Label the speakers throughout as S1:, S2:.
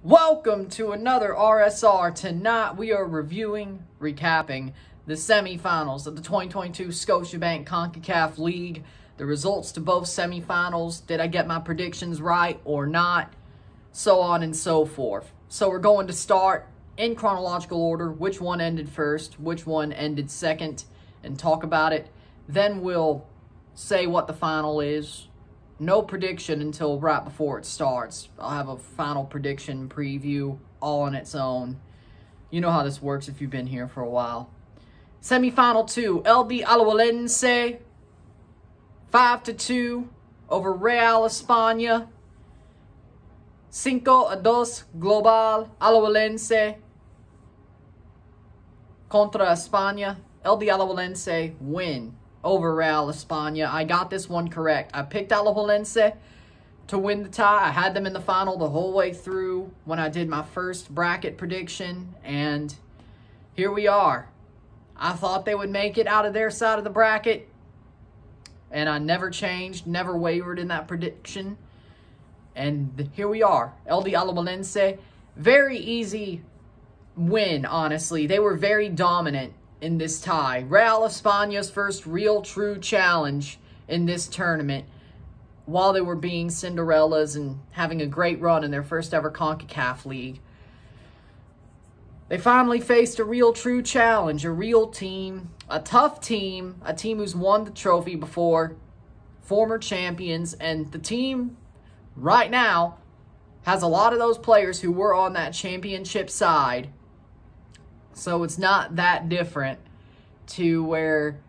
S1: Welcome to another RSR. Tonight we are recapping the semifinals of the 2022 Scotiabank CONCACAF League. The results to both semifinals. Did I get my predictions right or not? So on and so forth. So we're going to start in chronological order. Which one ended first, which one ended second, and talk about it. Then we'll say what the final is. No prediction until right before it starts. I'll have a final prediction preview all on its own. You know how this works if you've been here for a while. Semifinal 2, LD Alajuelense 5-2 over Real España. 5-2 global Alajuelense contra España. LD Alajuelense win over Real España. I got this one correct. I picked Alajuelense to win the tie. I had them in the final the whole way through when I did my first bracket prediction, and here we are. I thought they would make it out of their side of the bracket, and I never changed, never wavered in that prediction, and here we are. LD Alajuelense, very easy win, honestly. They were very dominant in this tie. Real España's first real true challenge in this tournament, while they were being Cinderellas and having a great run in their first ever CONCACAF League. They finally faced a real true challenge, a real team, a tough team, a team who's won the trophy before, former champions, and the team right now has a lot of those players who were on that championship side. So it's not that different to where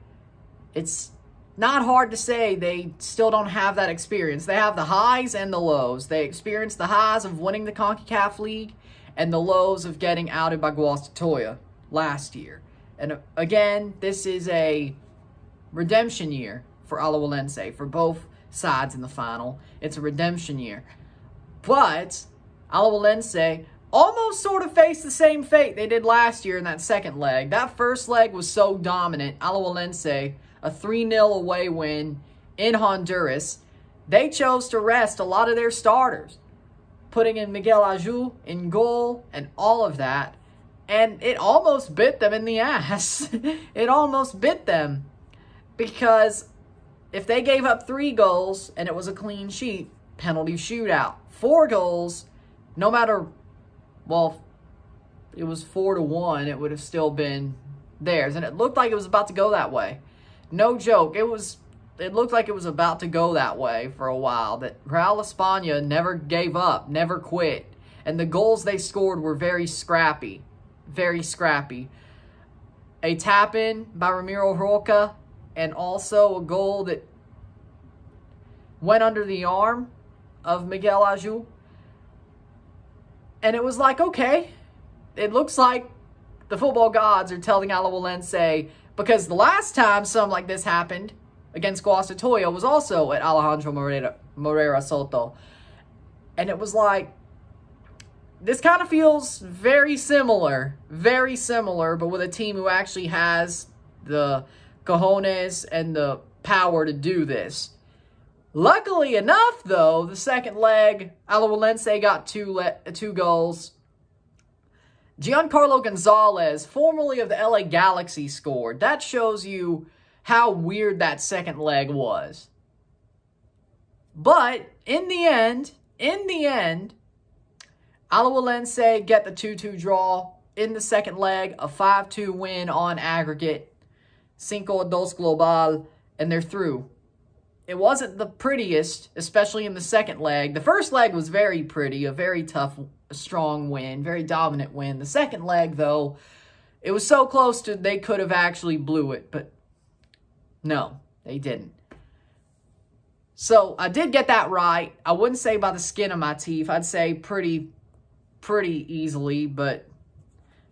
S1: it's not hard to say they still don't have that experience. They have the highs and the lows. They experienced the highs of winning the CONCACAF League and the lows of getting outed by Guastatoya last year. And again, this is a redemption year for Alajuelense, for both sides in the final. It's a redemption year. But Alajuelense almost sort of faced the same fate they did last year in that second leg. That first leg was so dominant. Alajuelense, a 3-0 away win in Honduras. They chose to rest a lot of their starters, putting in Miguel Angel in goal and all of that. And it almost bit them in the ass. It almost bit them. Because if they gave up 3 goals and it was a clean sheet, penalty shootout. 4 goals, no matter... well, it was 4-1. It would have still been theirs. And it looked like it was about to go that way. No joke. It looked like it was about to go that way for a while. That Real España never gave up, never quit. And the goals they scored were very scrappy. Very scrappy. A tap-in by Ramiro Roca, and also a goal that went under the arm of Miguel Angel. And it was like, okay, it looks like the football gods are telling Alajuelense, because the last time something like this happened against Guastatoya was also at Alejandro Morera Soto. And it was like, this kind of feels very similar, but with a team who actually has the cojones and the power to do this. Luckily enough, though, the second leg, Alajuelense got two goals. Giancarlo Gonzalez, formerly of the LA Galaxy, scored. That shows you how weird that second leg was. But in the end, Alajuelense get the 2-2 draw in the second leg, a 5-2 win on aggregate, 5-2 global, and they're through. It wasn't the prettiest, especially in the second leg. The first leg was very pretty, a very tough, strong win, very dominant win. The second leg, though, it was so close to they could have actually blew it, but no, they didn't. So I did get that right. I wouldn't say by the skin of my teeth. I'd say pretty easily, but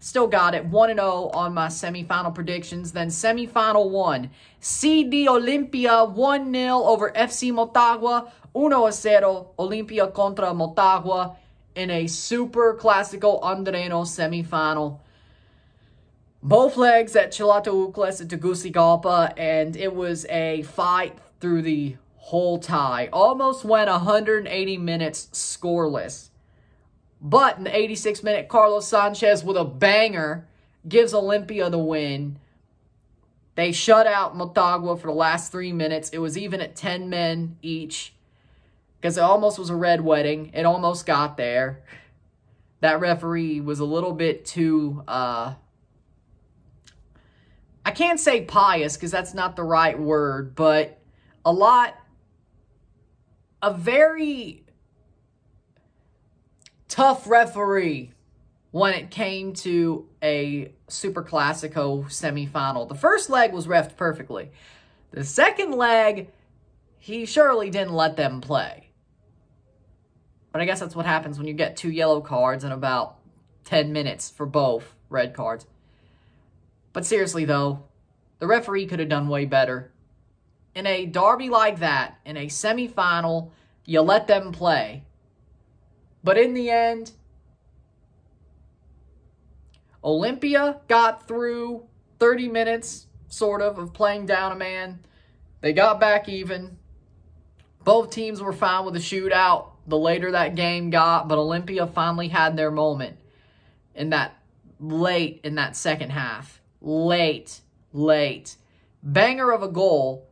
S1: still got it. 1-0 on my semifinal predictions. Then semifinal 1. CD Olimpia 1-0 over FC Motagua. 1-0 Olimpia contra Motagua in a Super Clásico Andorrano semifinal. Both legs at Chilatoukles at Tegucigalpa, and it was a fight through the whole tie. Almost went 180 minutes scoreless. But in the 86th minute, Carlos Sanchez with a banger gives Olimpia the win. They shut out Motagua for the last 3 minutes. It was even at 10 men each because it almost was a red wedding. It almost got there. That referee was a little bit too, I can't say pious because that's not the right word, but a very tough referee when it came to a Super Classico semifinal. The first leg was reffed perfectly. The second leg, he surely didn't let them play. But I guess that's what happens when you get 2 yellow cards in about 10 minutes for both red cards. But seriously, though, the referee could have done way better. In a derby like that, in a semifinal, you let them play. But in the end, Olimpia got through 30 minutes, sort of playing down a man. They got back even. Both teams were fine with a shootout the later that game got, but Olimpia finally had their moment in that second half. Late. Banger of a goal.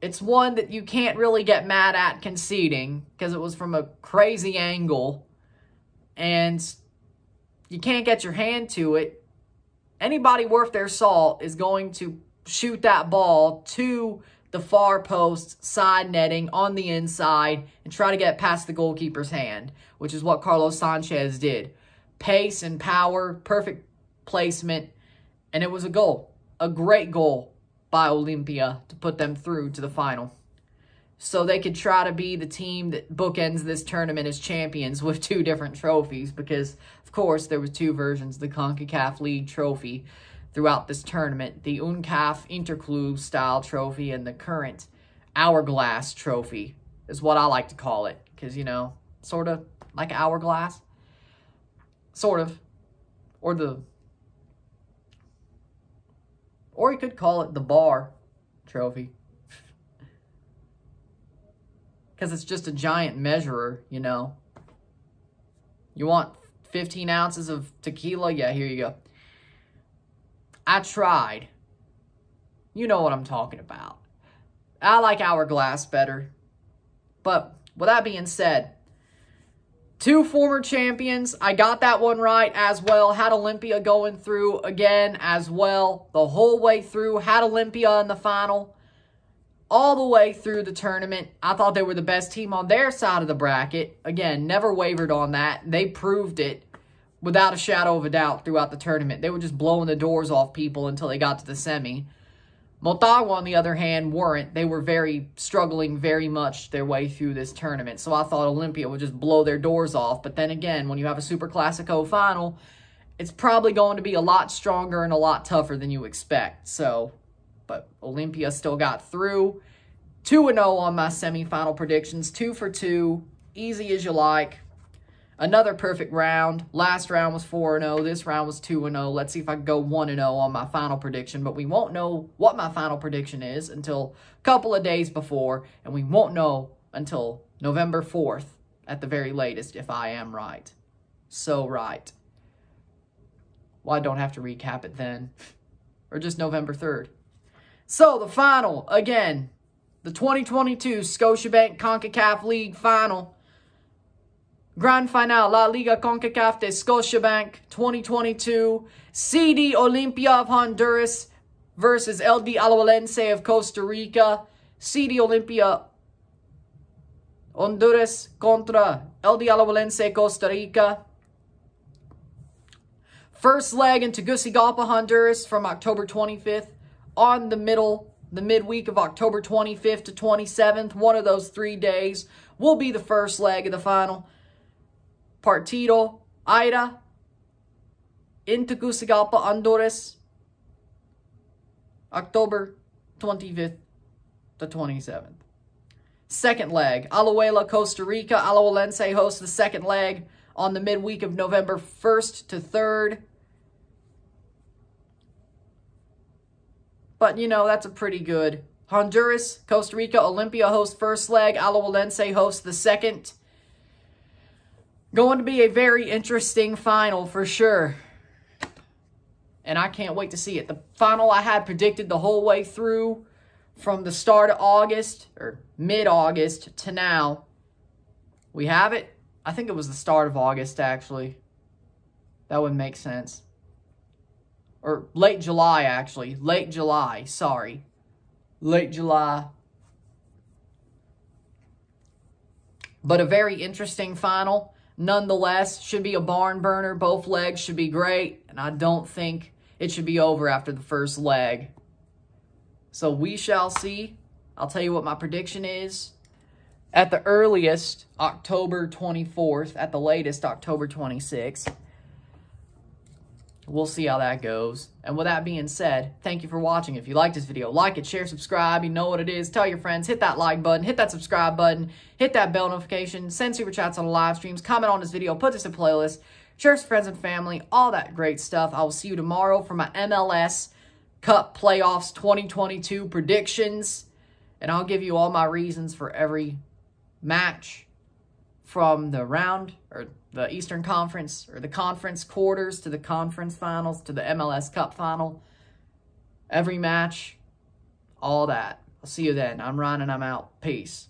S1: It's one that you can't really get mad at conceding because it was from a crazy angle and you can't get your hand to it. Anybody worth their salt is going to shoot that ball to the far post, side netting on the inside and try to get past the goalkeeper's hand, which is what Carlos Sanchez did. Pace and power, perfect placement, and it was a goal. A great goal by Olimpia to put them through to the final. So they could try to be the team that bookends this tournament as champions with 2 different trophies because, of course, there was 2 versions of the CONCACAF League trophy throughout this tournament. The UNCAF Interclub style trophy and the current Hourglass trophy is what I like to call it because, you know, sort of like Hourglass. Sort of. Or you could call it the bar trophy. Because it's just a giant measurer, you know. You want 15 ounces of tequila? Yeah, here you go. I tried. You know what I'm talking about. I like Hourglass better. But with that being said, 2 former champions. I got that one right as well. Had Olimpia going through again as well. The whole way through. Had Olimpia in the final. All the way through the tournament. I thought they were the best team on their side of the bracket. Again, never wavered on that. They proved it without a shadow of a doubt throughout the tournament. They were just blowing the doors off people until they got to the semi. Motagua, on the other hand, weren't. They were struggling very much their way through this tournament. So I thought Olimpia would just blow their doors off. But then again, when you have a Super Classico final, it's probably going to be a lot stronger and a lot tougher than you expect. So, but Olimpia still got through. 2-0 on my semifinal predictions. 2 for 2. Easy as you like. Another perfect round. Last round was 4-0. This round was 2-0. Let's see if I can go 1-0 on my final prediction. But we won't know what my final prediction is until a couple of days before. And we won't know until November 4th at the very latest if I am right. So right. Well, I don't have to recap it then. Or just November 3rd. So the final, again, the 2022 Scotiabank CONCACAF League final. Grand Final, La Liga CONCACAF de Scotiabank 2022. CD Olimpia of Honduras versus LD Alajuelense of Costa Rica. CD Olimpia Honduras contra LD Alajuelense Costa Rica. First leg in Tegucigalpa, Honduras from October 25th on the midweek of October 25th to 27th. One of those 3 days will be the first leg of the final. Partido Ida in Tegucigalpa, Honduras, October 25th to 27th. Second leg, Alajuela, Costa Rica. Alajuelense hosts the second leg on the midweek of November 1st to 3rd. But, you know, that's a pretty good. Honduras, Costa Rica, Olimpia hosts first leg. Alajuelense hosts the second. Going to be a very interesting final for sure. And I can't wait to see it. The final I had predicted the whole way through from the start of August, or mid-August to now. We have it. I think it was the start of August, actually. That would make sense. Or late July, actually. Late July, sorry. Late July. But a very interesting final. Nonetheless, should be a barn burner. Both legs should be great. And I don't think it should be over after the first leg. So we shall see. I'll tell you what my prediction is. At the earliest, October 24th. At the latest, October 26th. We'll see how that goes. And with that being said, thank you for watching. If you like this video, like it, share, subscribe. You know what it is. Tell your friends. Hit that like button. Hit that subscribe button. Hit that bell notification. Send super chats on the live streams. Comment on this video. Put this in playlist. Share with friends and family. All that great stuff. I will see you tomorrow for my MLS Cup Playoffs 2022 predictions. And I'll give you all my reasons for every match from the round, or the Eastern Conference, or the conference quarters to the conference finals to the MLS Cup final. Every match, all that. I'll see you then. I'm Ryan and I'm out. Peace.